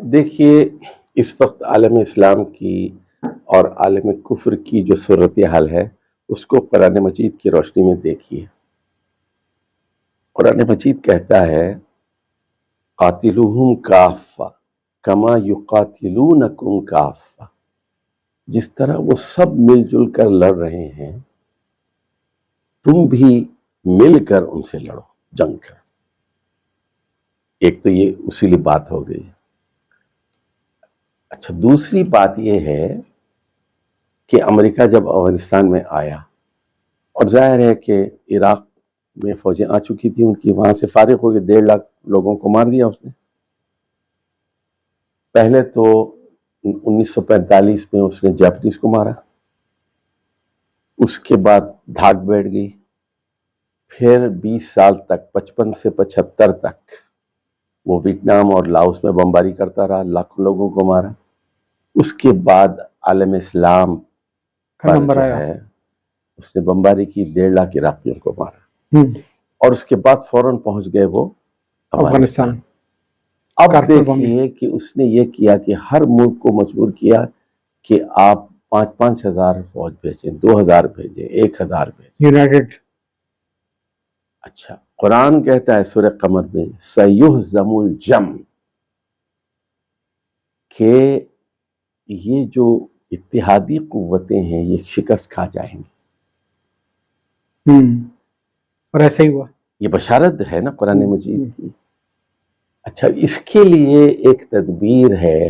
دیکھیے اس وقت عالم اسلام کی اور عالم کفر کی جو صورتحال ہے اس کو قرآن مجید کی روشنی میں دیکھیے. قرآن مجید کہتا ہے قاتلوہم کافہ کما یقاتلونکم کافہ، جس طرح وہ سب مل جل کر لڑ رہے ہیں تم بھی مل کر ان سے لڑو، جنگ کر. ایک تو یہ اصولی بات ہو گئی. اچھا، دوسری بات یہ ہے کہ امریکہ جب افغانستان میں آیا، اور ظاہر ہے کہ عراق میں فوجیں آ چکی تھی ان کی، وہاں سے فارغ ہو کے 1.5 لاکھ لوگوں کو مار دیا اس نے. پہلے تو 1945 میں اس نے جاپنیز کو مارا، اس کے بعد دھاک بیٹھ گئی، پھر 20 سال تک 55 سے 75 تک وہ ویتنام اور لاؤس میں بمباری کرتا رہا، لاکھوں لوگوں کو مارا. اس کے بعد عالم اسلام پر جو ہے اس نے بمباری کی، 1.5 لاکھ عراقیوں کو مارا، اور اس کے بعد فوراً پہنچ گئے وہ افغانستان. اب دیکھیے کہ اس نے یہ کیا کہ ہر ملک کو مجبور کیا کہ آپ 5-5 ہزار فوج بھیجیں، 2000 بھیجیں، 1000 بھیجیں. یونائٹڈ. اچھا، قرآن کہتا ہے سورہ قمر میں سَيُهْزَمُ الْجَمْعُ، کہ یہ جو اتحادی قوتیں ہیں یہ شکست کھا جائیں گی. اور ایسا ہی ہوا. یہ بشارت ہے نا قرآن مجید کی. اچھا، اس کے لیے ایک تدبیر ہے،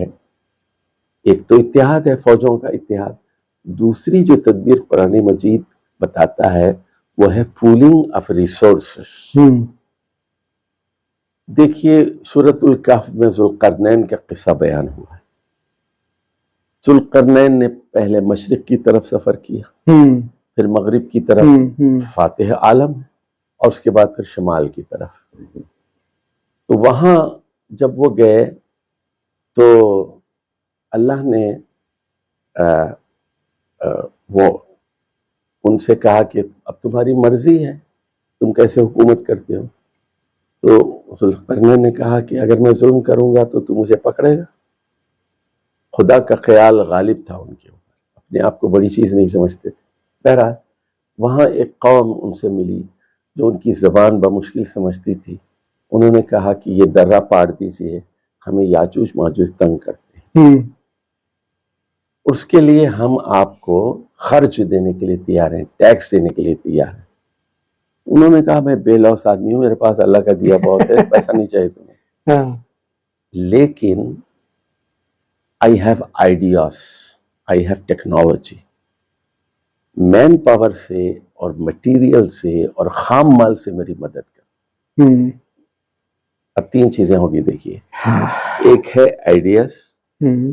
ایک تو اتحاد ہے، فوجوں کا اتحاد. دوسری جو تدبیر قرآن مجید بتاتا ہے وہ ہے پولنگ آف ریسورسز. دیکھیے سورۃ الکہف میں ذوالقرنین کا قصہ بیان ہوا ہے. ذوالقرنین نے پہلے مشرق کی طرف سفر کیا، پھر مغرب کی طرف، فاتح عالم، اور اس کے بعد پھر شمال کی طرف. تو وہاں جب وہ گئے تو اللہ نے وہ ان سے کہا کہ اب تمہاری مرضی ہے، تم کیسے حکومت کرتے ہو. تو ذوالقرنین نے کہا کہ اگر میں ظلم کروں گا تو تم مجھے پکڑے گا. خدا کا خیال غالب تھا ان کے اوپر، اپنے آپ کو بڑی چیز نہیں سمجھتے تھے. بہرحال وہاں ایک قوم ان سے ملی جو ان کی زبان بمشکل سمجھتی تھی. انہوں نے کہا کہ یہ درہ پاڑ دیجیے، ہمیں یاجوج ماجوج تنگ کرتے ہیں، اس کے لیے ہم آپ کو خرچ دینے کے لیے تیار ہیں، ٹیکس دینے کے لیے تیار ہیں. انہوں نے کہا میں بے لوث آدمی ہوں، میرے پاس اللہ کا دیا بہت ہے، پیسہ نہیں چاہیے تمہیں. لیکن I have ideas, I have technology. Manpower سے اور مٹیریل سے اور خام مال سے میری مدد کر. اب 3 چیزیں ہوگی دیکھیے. ایک ہے آئیڈیاز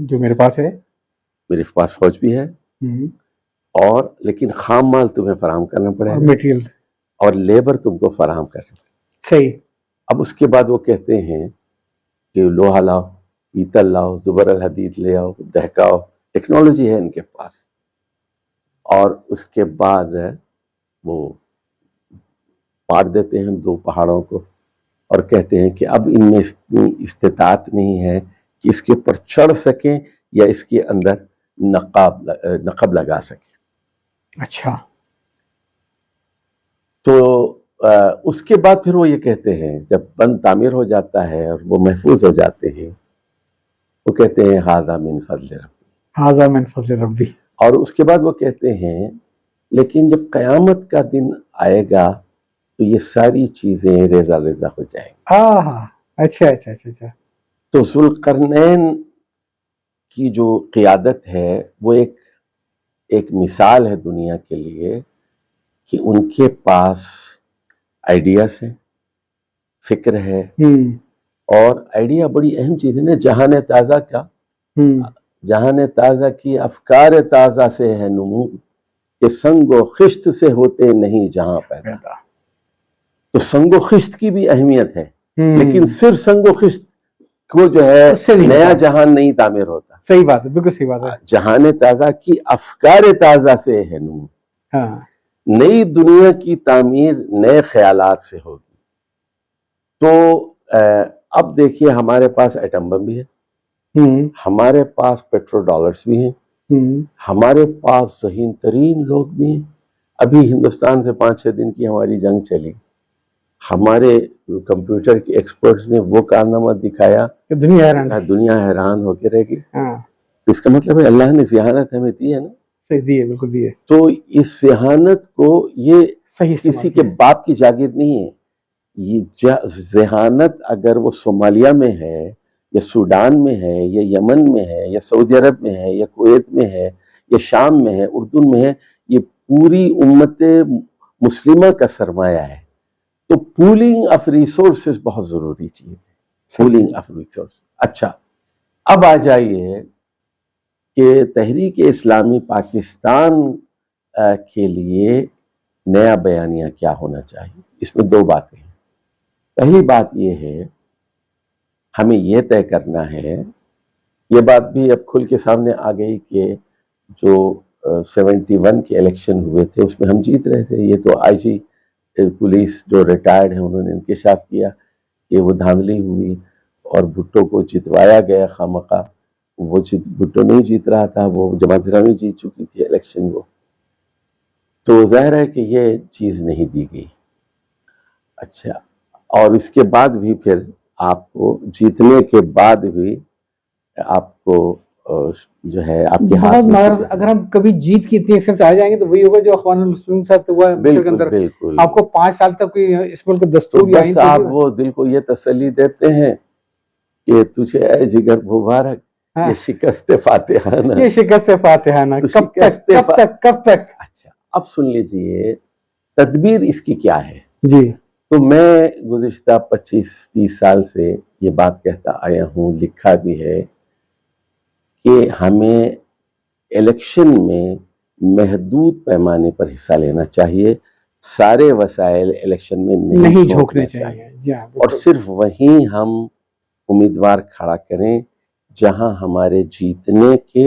جو میرے پاس ہے، میرے پاس فوج بھی ہے، اور لیکن خام مال تمہیں فراہم کرنا پڑے گا، مٹیریل اور لیبر تم کو فراہم کرنا پڑے گا. صحیح. اب اس کے بعد وہ کہتے ہیں کہ لوہا لاؤ، پیتل لاؤ، زبر الحدید لے آؤ، دہکاؤ، ٹیکنالوجی ہے ان کے پاس. اور اس کے بعد وہ پاٹ دیتے ہیں 2 پہاڑوں کو، اور کہتے ہیں کہ اب ان میں اتنی استطاعت نہیں ہے کہ اس کے اوپر چڑھ سکیں یا اس کے اندر نقب لگا سکیں. اچھا. تو اس کے بعد پھر وہ یہ کہتے ہیں جب بند تعمیر ہو جاتا ہے اور وہ محفوظ ہو جاتے ہیں، وہ کہتے ہیں ھذا من فضل ربی، ھذا من فضل ربی. اور اس کے بعد وہ کہتے ہیں لیکن جب قیامت کا دن آئے گا تو یہ ساری چیزیں ریزہ ریزہ ہو جائیں گی. اچھا اچھا اچھا اچھا. تو ذوالقرنین کی جو قیادت ہے وہ ایک مثال ہے دنیا کے لیے کہ ان کے پاس آئیڈیاز ہے، فکر ہے، اور آئیڈیا بڑی اہم چیز ہے نا. جہان تازہ کا، جہان تازہ کی افکار تازہ سے ہے نمو، کہ سنگ و خشت سے ہوتے نہیں جہاں پیدا. تو سنگ و خشت کی بھی اہمیت ہے، لیکن صرف سنگ و خشت کو جو ہے نیا جہان نہیں تعمیر ہوتا. صحیح بات ہے، بالکل صحیح بات ہے. جہان تازہ کی افکار تازہ سے ہے نمو. نئی دنیا کی تعمیر نئے خیالات سے ہوگی. تو اب دیکھیے ہمارے پاس ایٹم بم بھی ہے، ہمارے پاس پیٹرو ڈالرز بھی ہیں، ہمارے پاس ذہین ترین لوگ بھی ہیں. ابھی ہندوستان سے 5-6 دن کی ہماری جنگ چلی، ہمارے کمپیوٹر کے ایکسپرٹس نے وہ کارنامہ دکھایا، دنیا حیران ہو کے رہ گئی. اس کا مطلب ہے اللہ نے ذہانت ہمیں دی ہے نا. صحیح دی ہے، بالکل دی ہے. تو اس ذہانت کو، یہ کسی کے باپ کی جاگیر نہیں ہے. یہ ذہانت اگر وہ صومالیہ میں ہے یا سوڈان میں ہے یا یمن میں ہے یا سعودی عرب میں ہے یا کویت میں ہے یا شام میں ہے، اردن میں ہے، یہ پوری امت مسلمہ کا سرمایہ ہے. تو پولنگ آف ریسورسز بہت ضروری چیز ہے، پولنگ آف ریسورس. اچھا، اب آ جائیے کہ تحریک اسلامی پاکستان کے لیے نیا بیانیہ کیا ہونا چاہیے. اس میں 2 باتیں ہیں. پہلی بات یہ ہے، ہمیں یہ طے کرنا ہے، یہ بات بھی اب کھل کے سامنے آ گئی کہ جو 71 کے الیکشن ہوئے تھے اس میں ہم جیت رہے تھے. یہ تو آئی جی پولیس جو ریٹائرڈ ہیں انہوں نے انکشاف کیا کہ وہ دھاندلی ہوئی اور بھٹو کو جتوایا گیا خامخواہ. وہ بھٹو نہیں جیت رہا تھا، وہ جماعت اسلامی جیت چکی تھی الیکشن کو. تو ظاہر ہے کہ یہ چیز نہیں دی گئی. اچھا، اور اس کے بعد بھی پھر آپ کو جیتنے کے بعد بھی آپ کو جو ہے آپ کے ہاتھ میں، اگر ہم کبھی جیت کی اتنی ایکسپٹ آ جائیں گے تو وہی ہوگا جو اخوان المسلمین صاحب ہوا مصر کے اندر. بالکل آپ کو 5 سال تک کوئی اس ملک دستور یا بس آپ وہ دل کو یہ تسلی دیتے ہیں کہ تجھے اے جگر مبارک یہ شکست فاتحانہ، یہ شکست فاتحانہ کب تک. اچھا، اب سن لیجئے تدبیر اس کی کیا ہے. جی، تو میں گزشتہ 25-30 سال سے یہ بات کہتا آیا ہوں، لکھا بھی ہے کہ ہمیں الیکشن میں محدود پیمانے پر حصہ لینا چاہیے، سارے وسائل الیکشن میں نہیں جھونکنے چاہیے، اور صرف وہیں ہم امیدوار کھڑا کریں جہاں ہمارے جیتنے کے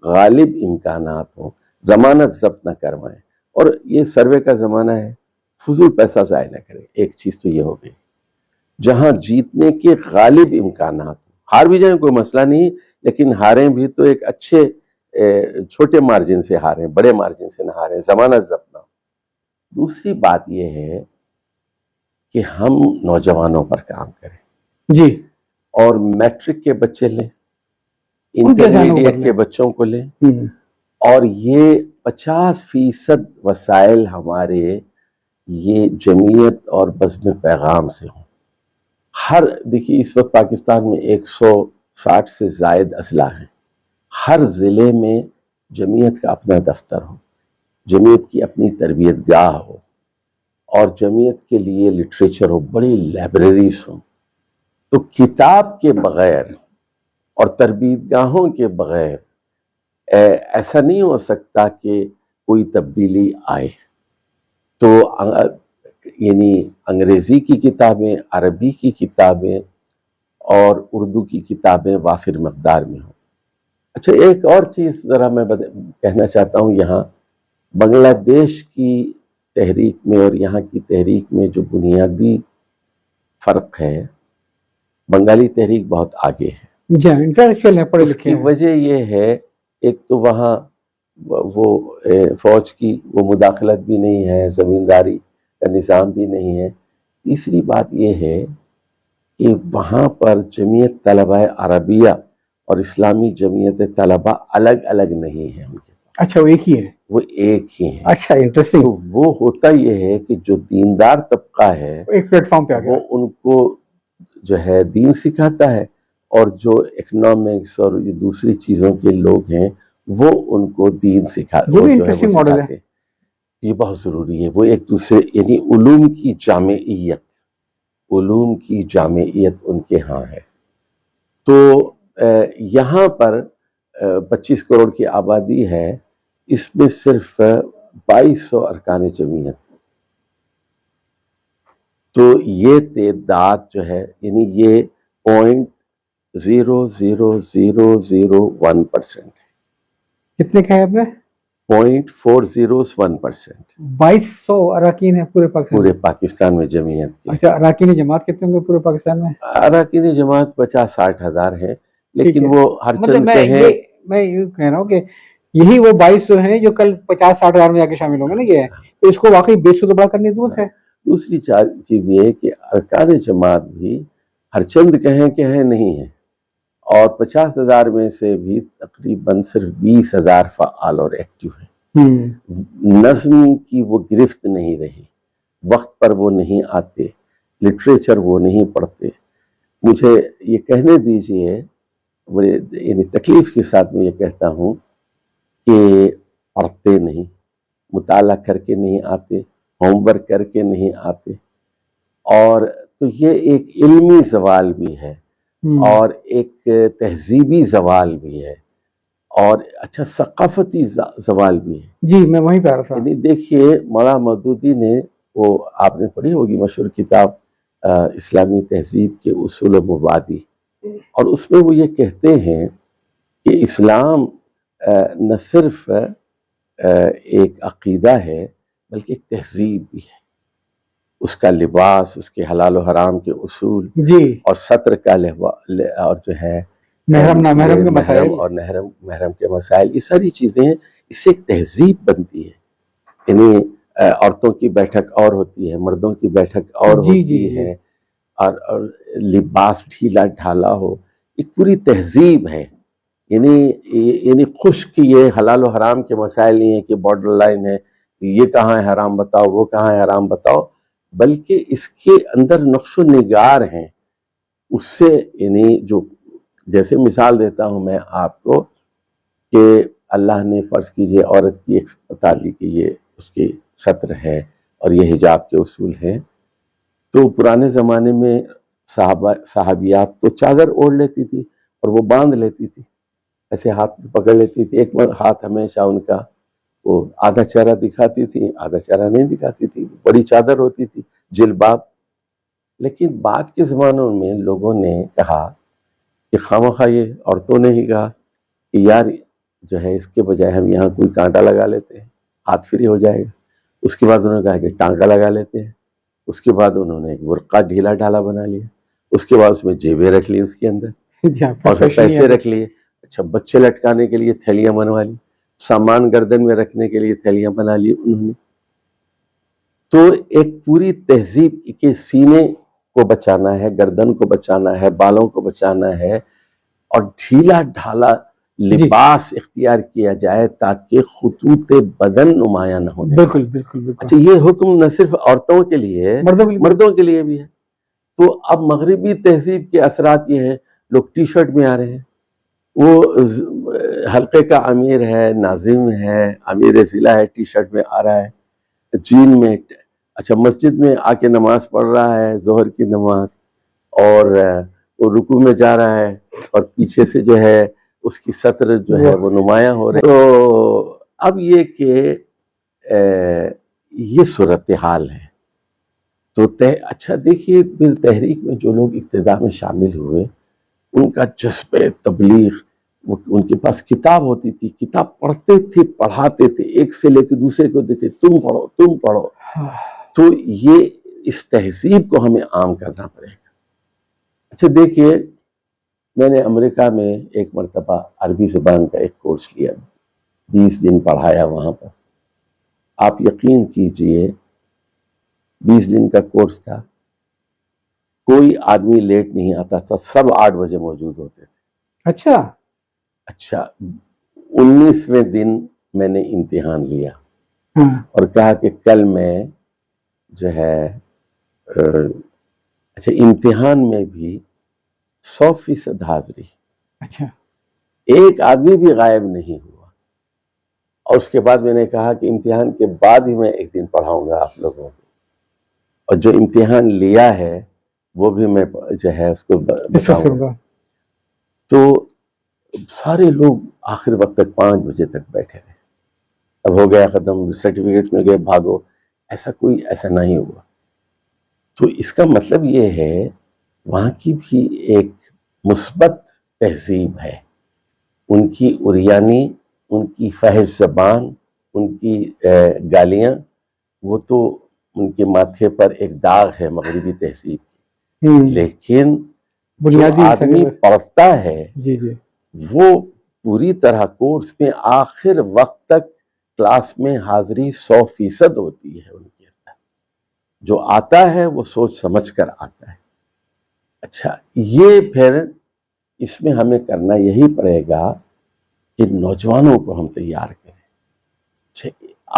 غالب امکانات ہوں. ضمانت ضبط نہ کروائیں. اور یہ سروے کا زمانہ ہے، فضول پیسہ ضائع نہ کریں. ایک چیز تو یہ ہو گئی، جہاں جیتنے کے غالب امکانات ہوں. ہار بھی جائیں کوئی مسئلہ نہیں، لیکن ہاریں بھی تو ایک اچھے چھوٹے مارجن سے ہاریں، بڑے مارجن سے نہ ہاریں، ضمانت ضبط نہ ہو. دوسری بات یہ ہے کہ ہم نوجوانوں پر کام کریں. جی، اور میٹرک کے بچے لیں، انٹرمیڈیٹ کے بچوں کو لیں، اور یہ 50% وسائل ہمارے یہ جمعیت اور بزم پیغام سے ہوں. دیکھیے اس وقت پاکستان میں 160 سے زائد اضلاع ہیں. ہر ضلع میں جمعیت کا اپنا دفتر ہو، جمعیت کی اپنی تربیت گاہ ہو، اور جمعیت کے لیے لٹریچر ہو، بڑی لائبریریز ہوں. تو کتاب کے بغیر اور تربیت گاہوں کے بغیر ایسا نہیں ہو سکتا کہ کوئی تبدیلی آئے. تو یعنی انگریزی کی کتابیں، عربی کی کتابیں اور اردو کی کتابیں وافر مقدار میں ہوں. اچھا، ایک اور چیز ذرا میں کہنا چاہتا ہوں. یہاں بنگلہ دیش کی تحریک میں اور یہاں کی تحریک میں جو بنیادی فرق ہے، بنگالی تحریک بہت آگے ہے. جی، انٹلیکچوئل ہے، پڑھے اس لکھے کی وجہ یہ ہے، ایک تو وہاں وہ فوج کی وہ مداخلت بھی نہیں ہے، زمینداری کا نظام بھی نہیں ہے. تیسری بات یہ ہے کہ وہاں پر جمعیت طلبہ عربیہ اور اسلامی جمعیت طلبہ الگ الگ نہیں ہیں ان کے. اچھا، وہ ایک ہی ہے؟ وہ ایک ہی ہیں. اچھا، انٹرسٹنگ. تو وہ ہوتا یہ ہے کہ جو دیندار طبقہ ہے ایک پلیٹ فارم پہ آ گیا، وہ ان کو جو ہے دین سکھاتا ہے، اور جو اکنامکس اور دوسری چیزوں کے لوگ ہیں وہ ان کو دین سکھاتے ہیں. یہ بہت ضروری ہے. وہ ایک دوسرے یعنی علوم کی جامعیت ان کے ہاں ہے. تو یہاں پر 25 کروڑ کی آبادی ہے، اس میں صرف 2200 ارکان جمعیت. تو یہ تعداد جو ہے یعنی یہ 0.00001% ہے. کتنے کا ہے آپ نے؟ 0.401%. 2200 اراکین ہے پورے پاکستان میں جمعیت کے. اچھا، اراکین جماعت کتنے ہوں گے پورے پاکستان میں؟ اراکین جماعت 50-60 ہزار ہیں، لیکن وہ ہر مطلب چند کہیں میں یہ کہہ رہا ہوں کہ یہی وہ 22 ہیں جو کل 50-60 ہزار میں جا کے شامل ہوں گے نا، یہ ہے تو اس کو واقعی 200 بڑا کرنے کی ضرورت ہے. دوسری چیز یہ ہے کہ ارکان جماعت بھی ہر چند کہیں نہیں ہیں، اور 50,000 میں سے بھی تقریباً صرف 20,000 فعال اور ایکٹیو ہیں. نظم کی وہ گرفت نہیں رہی، وقت پر وہ نہیں آتے، لٹریچر وہ نہیں پڑھتے. مجھے یہ کہنے دیجئے، بڑے یعنی تکلیف کے ساتھ میں یہ کہتا ہوں کہ پڑھتے نہیں، مطالعہ کر کے نہیں آتے، ہوم ورک کر کے نہیں آتے، اور تو یہ ایک علمی زوال بھی ہے اور ایک تہذیبی زوال بھی ہے اور اچھا ثقافتی زوال بھی ہے. جی میں وہیں پہ آ رہا تھا. یعنی دیکھیے مولانا مودودی نے، وہ آپ نے پڑھی ہوگی مشہور کتاب اسلامی تہذیب کے اصول و مبادی، اور اس میں وہ یہ کہتے ہیں کہ اسلام نہ صرف ایک عقیدہ ہے بلکہ ایک تہذیب بھی ہے. اس کا لباس، اس کے حلال و حرام کے اصول، جی، اور سطر کا اور جو ہے محرم نامحرم کے مسائل اور محرم کے مسائل، یہ ساری چیزیں اس سے ایک تہذیب بنتی ہے. یعنی عورتوں کی بیٹھک اور ہوتی ہے، مردوں کی بیٹھک اور ہوتی ہے، اور لباس ڈھیلا ڈھالا ہو، ایک پوری تہذیب ہے. یعنی خشک یہ حلال و حرام کے مسائل نہیں ہے کہ بارڈر لائن ہے، یہ کہاں ہے حرام بتاؤ، وہ کہاں ہے حرام بتاؤ، بلکہ اس کے اندر نقش و نگار ہیں. اس سے یعنی جو جیسے مثال دیتا ہوں میں آپ کو کہ اللہ نے فرض کیجئے عورت کی ایک بتا دی کہ یہ اس کی سطر ہے اور یہ حجاب کے اصول ہیں. تو پرانے زمانے میں صحابیات تو چادر اوڑھ لیتی تھی اور وہ باندھ لیتی تھی، ایسے ہاتھ پکڑ لیتی تھی. ایک ہاتھ ہمیشہ ان کا وہ آدھا چہرہ دکھاتی تھی، آدھا چہرہ نہیں دکھاتی تھی، بڑی چادر ہوتی تھی، جلباب. لیکن بعد کے زمانوں میں لوگوں نے کہا کہ خواہ یہ عورتوں نے ہی کہا کہ یار جو ہے اس کے بجائے ہم یہاں کوئی کانٹا لگا لیتے ہیں، ہاتھ فری ہو جائے گا. اس کے بعد انہوں نے کہا کہ ٹانکا لگا لیتے ہیں. اس کے بعد انہوں نے ایک برقع ڈھیلا ڈھالا بنا لیا. اس کے بعد اس میں جیبیں رکھ لی اس کے اندر، اور پھر پیسے رکھ لیے. اچھا بچے لٹکانے کے لیے تھیلیاں بنوا لی، سامان گردن میں رکھنے کے لیے تھیلیاں بنا لی انہوں نے. تو ایک پوری تہذیب کے سینے کو بچانا ہے، گردن کو بچانا ہے، بالوں کو بچانا ہے، اور ڈھیلا ڈھالا لباس اختیار کیا جائے تاکہ خطوط بدن نمایاں نہ ہو. بالکل بالکل بالکل. اچھا یہ حکم نہ صرف عورتوں کے لیے، مردوں کے لیے بھی ہے. تو اب مغربی تہذیب کے اثرات یہ ہیں، لوگ ٹی شرٹ میں آ رہے ہیں. وہ حلقے کا امیر ہے، ناظم ہے، امیر ضلع ہے، ٹی شرٹ میں آ رہا ہے، جین میں. اچھا مسجد میں آ کے نماز پڑھ رہا ہے، ظہر کی نماز، اور وہ رکوع میں جا رہا ہے اور پیچھے سے جو ہے اس کی سطر جو ہے وہ نمایاں ہو رہے. تو اب یہ کہ یہ صورتحال ہے. تو اچھا دیکھیے پھر تحریک میں جو لوگ ابتدا میں شامل ہوئے، ان کا جذبہ تبلیغ، ان کے پاس کتاب ہوتی تھی، کتاب پڑھتے تھے، پڑھاتے تھے، ایک سے لے کے دوسرے کو دیتے، تم پڑھو تم پڑھو. تو یہ اس تہذیب کو ہمیں عام کرنا پڑے گا. اچھا دیکھیے میں نے امریکہ میں ایک مرتبہ عربی زبان کا ایک کورس لیا، 20 دن پڑھایا وہاں پر. آپ یقین کیجئے 20 دن کا کورس تھا، کوئی آدمی لیٹ نہیں آتا تھا، سب 8 بجے موجود ہوتے تھے. اچھا 19ویں دن میں نے امتحان لیا اور کہا کہ کل میں جو ہے اچھا امتحان میں بھی 100% حاضری. اچھا ایک آدمی بھی غائب نہیں ہوا. اور اس کے بعد میں نے کہا کہ امتحان کے بعد ہی میں ایک دن پڑھاؤں گا آپ لوگوں کو، اور جو امتحان لیا ہے وہ بھی میں جو ہے اس کو بتاؤں گا. تو سارے لوگ آخر وقت تک 5 بجے تک بیٹھے رہے. اب ہو گیا ختم، سرٹیفکیٹ میں گئے بھاگو، ایسا نہیں ہوا. تو اس کا مطلب یہ ہے وہاں کی بھی ایک مثبت تہذیب ہے. ان کی اریانی، ان کی فحش زبان، ان کی گالیاں، وہ تو ان کے ماتھے پر ایک داغ ہے مغربی تہذیب کی. لیکن بنیادی آدمی مسئلے پڑھتا ہے جی جی وہ پوری طرح کورس میں آخر وقت تک کلاس میں حاضری 100% ہوتی ہے ان کے اندر. جو آتا ہے وہ سوچ سمجھ کر آتا ہے. اچھا یہ پھر اس میں ہمیں کرنا یہی پڑے گا کہ نوجوانوں کو ہم تیار کریں. اچھا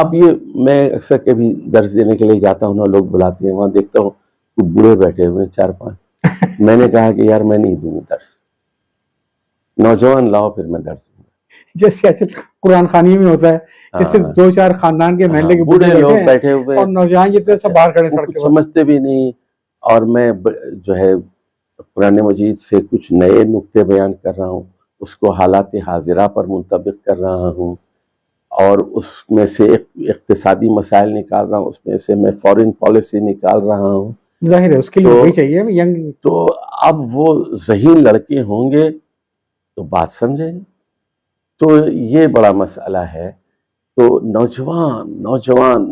اب یہ میں اکثر کبھی درس دینے کے لیے جاتا ہوں نا، لوگ بلاتے ہیں، وہاں دیکھتا ہوں کچھ بوڑھے بیٹھے ہوئے 4-5. میں نے کہا کہ یار میں نہیں دوں گا درس، نوجوان لاؤ پھر میں درس دوں گا. جیسے قرآن خوانی میں ہوتا ہے کہ صرف 2-4 خاندان کے محلے کے بوڑھے لوگ ہیں بیٹھے ہوئے اور نوجوان جتنے سب باہر کھڑے وہ سڑک کچھ کے پاس. سمجھتے بھی نہیں، اور میں جو ہے قرآن مجید سے کچھ نئے نقطے بیان کر رہا ہوں، اس کو حالات حاضرہ پر منطبق کر رہا ہوں، اور اس میں سے اقتصادی مسائل نکال رہا ہوں، اس میں سے میں فورن پالیسی نکال رہا ہوں. ظاہر ہے اس کے لیے وہی چاہیے ینگ. تو اب وہ ذہین لڑکے ہوں گے تو بات سمجھیں گے. تو یہ بڑا مسئلہ ہے. تو نوجوان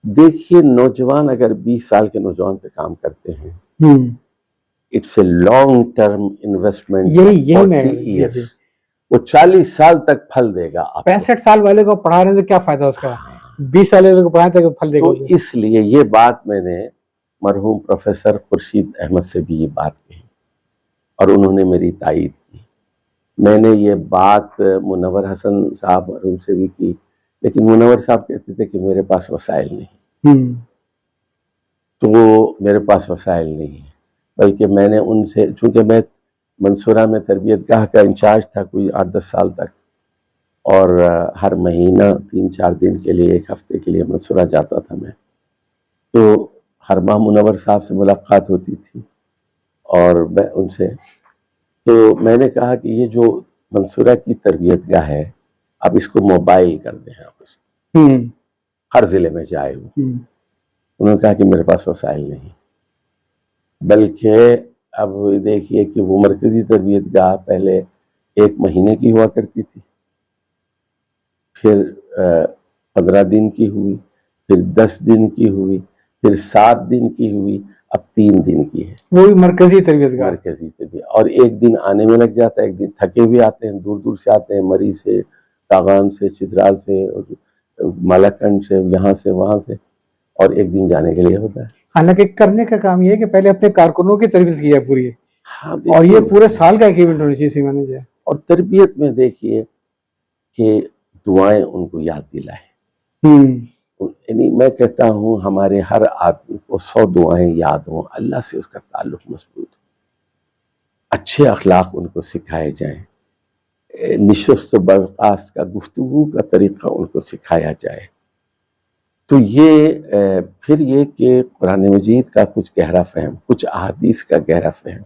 دیکھیے، نوجوان اگر 20 سال کے نوجوان پہ کام کرتے ہیں، it's a long term investment. یہی میں وہ 40 سال تک پھل دے گا. 65 سال والے کو پڑھا رہے ہیں تو کیا فائدہ اس کا؟ 20 سال والے کو پڑھائیں تو پھل دے گا. تو اس لیے یہ بات میں نے مرحوم پروفیسر خورشید احمد سے بھی یہ بات کہی اور انہوں نے میری تائید کی. میں نے یہ بات منور حسن صاحب مرحوم سے بھی کی، لیکن منور صاحب کہتے تھے کہ میرے پاس وسائل نہیں. تو میرے پاس وسائل نہیں ہیں، بلکہ میں نے ان سے، چونکہ میں منصورہ میں تربیت گاہ کا انچارج تھا کوئی 8-10 سال تک، اور ہر مہینہ 3-4 دن کے لیے، 1 ہفتے کے لیے منصورہ جاتا تھا میں. تو ہر ماہ منور صاحب سے ملاقات ہوتی تھی اور میں ان سے، تو میں نے کہا کہ یہ جو منصورہ کی تربیت گاہ ہے، اب اس کو موبائل کر دیں، آپ اس کو ہر ضلع میں جائے. انہوں نے کہا کہ میرے پاس وسائل نہیں. بلکہ اب دیکھیے کہ وہ مرکزی تربیت گاہ پہلے 1 مہینے کی ہوا کرتی تھی، پھر 15 دن کی ہوئی، پھر 10 دن کی ہوئی، پھر 7 دن کی ہوئی، اب 3 دن کی ہے. وہ بھی مرکزی تربیت گاہ. مرکزی تربیت، اور 1 دن آنے میں لگ جاتا ہے، 1 دن تھکے ہوئے آتے ہیں، دور دور سے آتے ہیں، مری سے، کاغان سے، چترال سے، مالاکنڈ سے، یہاں سے وہاں سے، اور 1 دن جانے کے لیے ہوتا ہے. حالانکہ کرنے کا کام یہ ہے کہ پہلے اپنے کارکنوں کی تربیت کی ہے پوری، اور یہ دیکھیے، پورے سال کا ایک ایونٹ ہونا چاہیے سیمانے جائے. اور تربیت میں دیکھیے کہ دعائیں ان کو یاد دلائیں. یعنی میں کہتا ہوں ہمارے ہر آدمی کو 100 دعائیں یاد ہوں، اللہ سے اس کا تعلق مضبوط ہو، اچھے اخلاق ان کو سکھائے جائیں، نشست و برخاست کا گفتگو کا طریقہ ان کو سکھایا جائے. تو یہ پھر یہ کہ قرآن مجید کا کچھ گہرا فہم، کچھ احادیث کا گہرا فہم،